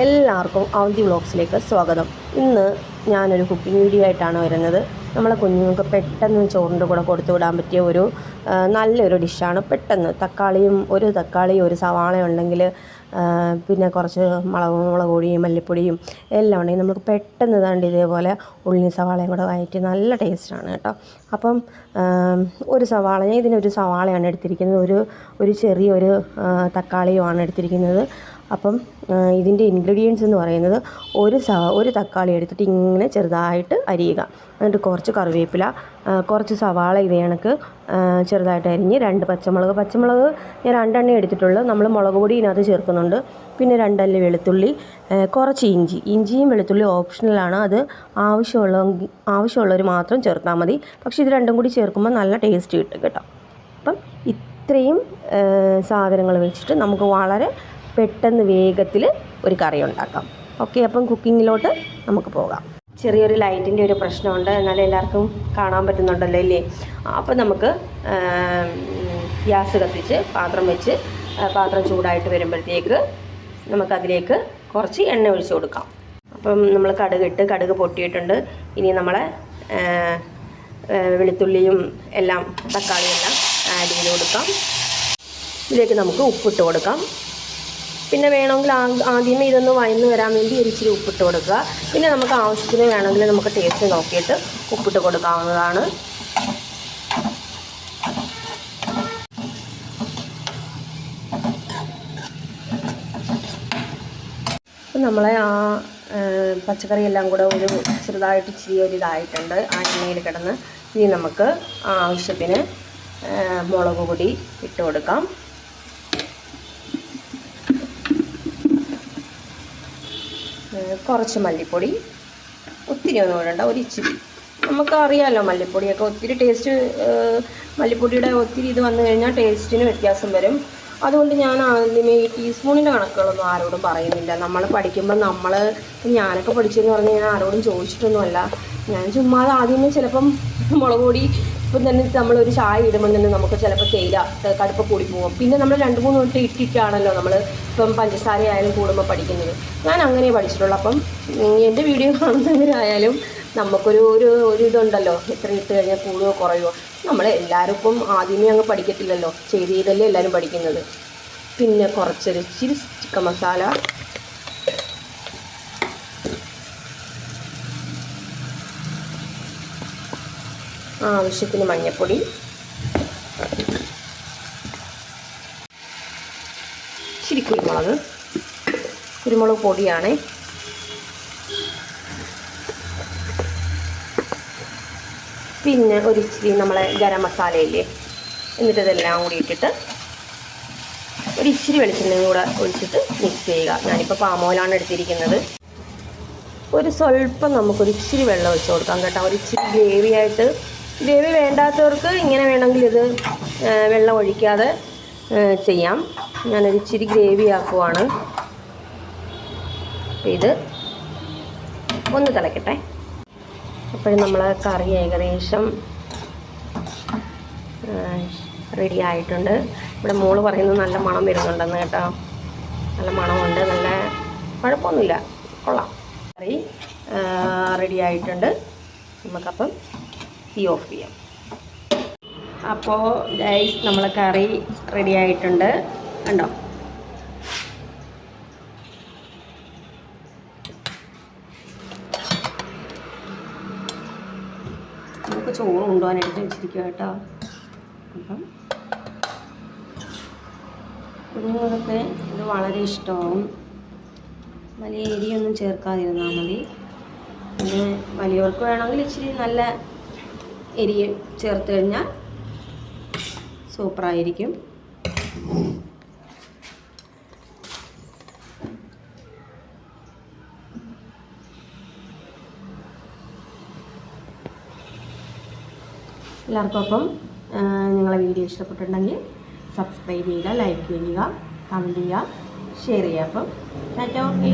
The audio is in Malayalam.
എല്ലാവർക്കും അവന്തി വ്ളോഗ്സിലേക്ക് സ്വാഗതം. ഇന്ന് ഞാനൊരു കുക്കിംഗ് വീഡിയോ ആയിട്ടാണ് വരുന്നത്. നമ്മളെ കുഞ്ഞുങ്ങൾക്ക് പെട്ടെന്ന് ചോറിൻ്റെ കൂടെ കൊടുത്തു വിടാൻ പറ്റിയ ഒരു നല്ലൊരു ഡിഷാണ്. പെട്ടെന്ന് ഒരു തക്കാളിയും ഒരു സവാളയും ഉണ്ടെങ്കിൽ പിന്നെ കുറച്ച് മുളക് പൊടിയും മല്ലിപ്പൊടിയും എല്ലാം ഉണ്ടെങ്കിൽ നമുക്ക് പെട്ടെന്ന് ഇതാണ്ട് ഇതേപോലെ ഉള്ളി സവാളയും കൂടെ വഴറ്റി നല്ല ടേസ്റ്റാണ് കേട്ടോ. അപ്പം ഞാൻ ഇതിനൊരു സവാളയാണ് എടുത്തിരിക്കുന്നത്, ഒരു ചെറിയൊരു തക്കാളിയുമാണ് എടുത്തിരിക്കുന്നത്. അപ്പം ഇതിൻ്റെ ഇൻഗ്രീഡിയൻസ് എന്ന് പറയുന്നത് ഒരു തക്കാളി എടുത്തിട്ട് ഇങ്ങനെ ചെറുതായിട്ട് അരിയുക, എന്നിട്ട് കുറച്ച് കറിവേപ്പില, കുറച്ച് സവാള ഇത് കണക്ക് ചെറുതായിട്ട് അരിഞ്ഞ്, 2 പച്ചമുളക് ഞാൻ 2 എണ്ണേ എടുത്തിട്ടുള്ളൂ. നമ്മൾ മുളക് പൊടി ഇതിനകത്ത് ചേർക്കുന്നുണ്ട്. പിന്നെ 2 അല്ലി വെളുത്തുള്ളി, കുറച്ച് ഇഞ്ചിയും വെളുത്തുള്ളി ഓപ്ഷണലാണ്, അത് ആവശ്യമുള്ളവർ മാത്രം ചേർത്താൽ മതി. പക്ഷേ ഇത് രണ്ടും കൂടി ചേർക്കുമ്പോൾ നല്ല ടേസ്റ്റ് കിട്ടും കേട്ടോ. അപ്പം ഇത്രയും സാധനങ്ങൾ വെച്ചിട്ട് നമുക്ക് വളരെ പെട്ടെന്ന് വേഗത്തിൽ ഒരു കറി ഉണ്ടാക്കാം. ഓക്കെ, അപ്പം കുക്കിങ്ങിലോട്ട് നമുക്ക് പോകാം. ചെറിയൊരു ലൈറ്റിൻ്റെ ഒരു പ്രശ്നമുണ്ട്, എന്നാലും എല്ലാവർക്കും കാണാൻ പറ്റുന്നുണ്ടല്ലോ അല്ലേ. അപ്പം നമുക്ക് ഗ്യാസ് കത്തിച്ച് പാത്രം ചൂടായിട്ട് വരുമ്പോഴത്തേക്ക് നമുക്കതിലേക്ക് കുറച്ച് എണ്ണ ഒഴിച്ച് കൊടുക്കാം. അപ്പം നമ്മൾ കടുക് പൊട്ടിയിട്ടുണ്ട്. ഇനി നമ്മളെ വെളുത്തുള്ളിയും എല്ലാം തക്കാളിയെല്ലാം ആഡ് ചെയ്ത് കൊടുക്കാം. ഇതിലേക്ക് നമുക്ക് ഉപ്പിട്ട് കൊടുക്കാം. പിന്നെ വേണമെങ്കിൽ ആദ്യമേ ഇതൊന്ന് വഴന്ന് വരാൻ വേണ്ടി ഇച്ചിരി ഉപ്പിട്ട് കൊടുക്കുക. പിന്നെ നമുക്ക് ആവശ്യത്തിന് വേണമെങ്കിൽ നമുക്ക് ടേസ്റ്റ് നോക്കിയിട്ട് ഉപ്പിട്ട് കൊടുക്കാവുന്നതാണ്. അപ്പം നമ്മളെ പച്ചക്കറിയെല്ലാം കൂടെ ചെറുതായിട്ട് ഇച്ചിരി ഇതായിട്ടുണ്ട് ആ എണ്ണയിൽ കിടന്ന്. ഇനി നമുക്ക് ആവശ്യത്തിന് മുളക് പൊടി ഇട്ട് കൊടുക്കാം. കുറച്ച് മല്ലിപ്പൊടി, ഒത്തിരി ഒന്നും ഇടണ്ട, ഇച്ചിരി. നമുക്കറിയാമല്ലോ മല്ലിപ്പൊടിയൊക്കെ ഒത്തിരി ടേസ്റ്റ്, മല്ലിപ്പൊടിയുടെ ഒത്തിരി ഇത് വന്നു കഴിഞ്ഞാൽ ടേസ്റ്റിന് വ്യത്യാസം വരും. അതുകൊണ്ട് ഞാൻ ആദ്യമേ ഈ ടീസ്പൂണിൻ്റെ കണക്കുകളൊന്നും ആരോടും പറയുന്നില്ല. നമ്മൾ പഠിക്കുമ്പോൾ ഞാനൊക്കെ പഠിച്ചതെന്ന് പറഞ്ഞാൽ ഞാൻ ആരോടും ചോദിച്ചിട്ടൊന്നുമല്ല. ഞാൻ ചുമ്മാതെ ആദ്യമേ ചിലപ്പം മുളക് പൊടി ഇപ്പം തന്നെ നമ്മളൊരു ചായ ഇടുമ്പോൾ തന്നെ നമുക്ക് ചിലപ്പോൾ കടുപ്പ് കൂടി പോകും. പിന്നെ നമ്മൾ 2-3 വട്ടം ഇട്ടിട്ടാണല്ലോ നമ്മൾ ഇപ്പം പഞ്ചസാര ആയാലും കൂടുമ്പോൾ പഠിക്കുന്നത്. ഞാൻ അങ്ങനെ പഠിച്ചിട്ടുള്ളൂ. അപ്പം എൻ്റെ വീഡിയോ കാണുന്നവരായാലും നമുക്കൊരു ഇതുണ്ടല്ലോ, എത്ര ഇട്ട് കഴിഞ്ഞാൽ കൂടുകയോ കുറയുമോ. നമ്മൾ എല്ലാവരും ഇപ്പം ആദ്യമേ അങ്ങ് പഠിക്കത്തില്ലല്ലോ, ചെയ്തല്ലേ എല്ലാവരും പഠിക്കുന്നത്. പിന്നെ ഇച്ചിരി ചിക്കൻ മസാല, ആവശ്യത്തിന് മഞ്ഞൾപ്പൊടി, ഇച്ചിരി കുരുമുളക് പൊടിയാണ്. പിന്നെ ഇച്ചിരി നമ്മളെ ഗരം മസാലയില്ലേ, എന്നിട്ട് ഇതെല്ലാം കൂടി ഇട്ടിട്ട് ഇച്ചിരി വെളിച്ചെണ്ണയും കൂടെ ഒഴിച്ചിട്ട് മിക്സ് ചെയ്യുക. ഞാനിപ്പോൾ പാം ഓയിലാണ് എടുത്തിരിക്കുന്നത്. സ്വല്പം ഇച്ചിരി വെള്ളം ഒഴിച്ച് കൊടുക്കാം കേട്ടോ. ഇച്ചിരി ഗ്രേവി വേണ്ടാത്തവർക്ക് ഇങ്ങനെ വേണമെങ്കിൽ ഇത് വെള്ളം ഒഴിക്കാതെ ചെയ്യാം. ഇച്ചിരി ഗ്രേവി ആക്കുവാണ്. ഇത് ഒന്ന് തിളക്കട്ടെ. അപ്പോഴും നമ്മളെ കറി ഏകദേശം റെഡി ആയിട്ടുണ്ട്. ഇവിടെ മോള് പറയുന്നത് നല്ല മണം വരുന്നുണ്ടെന്ന് കേട്ടോ. നല്ല മണമുണ്ട്, നല്ല കുഴപ്പമൊന്നുമില്ല, കൊള്ളാം. കറി റെഡി ആയിട്ടുണ്ട്. നമുക്കപ്പം തീ ഓഫ് ചെയ്യാം. അപ്പോൾ ഗൈസ്, നമ്മളെ കറി റെഡി ആയിട്ടുണ്ട് കണ്ടോ. നമുക്ക് ചോറ് കൊണ്ടുപോകാനായിട്ട് വെച്ചിരിക്കുക കേട്ടോ. അപ്പം കുഞ്ഞുങ്ങൾക്കൊക്കെ ഇത് വളരെ ഇഷ്ടമാവും. വലിയ എരിയൊന്നും ചേർക്കാതിരുന്നാൽ മതി. പിന്നെ വലിയവർക്ക് വേണമെങ്കിൽ ഇച്ചിരി നല്ല എരി ചേർത്ത് കഴിഞ്ഞാൽ സൂപ്പറായിരിക്കും. എല്ലാവർക്കും അപ്പം നിങ്ങളെ വീഡിയോ ഇഷ്ടപ്പെട്ടിട്ടുണ്ടെങ്കിൽ സബ്സ്ക്രൈബ് ചെയ്യുക, ലൈക്ക് ചെയ്യുക, കമൻറ്റ് ചെയ്യുക, ഷെയർ ചെയ്യുക. അപ്പം ഓക്കെ.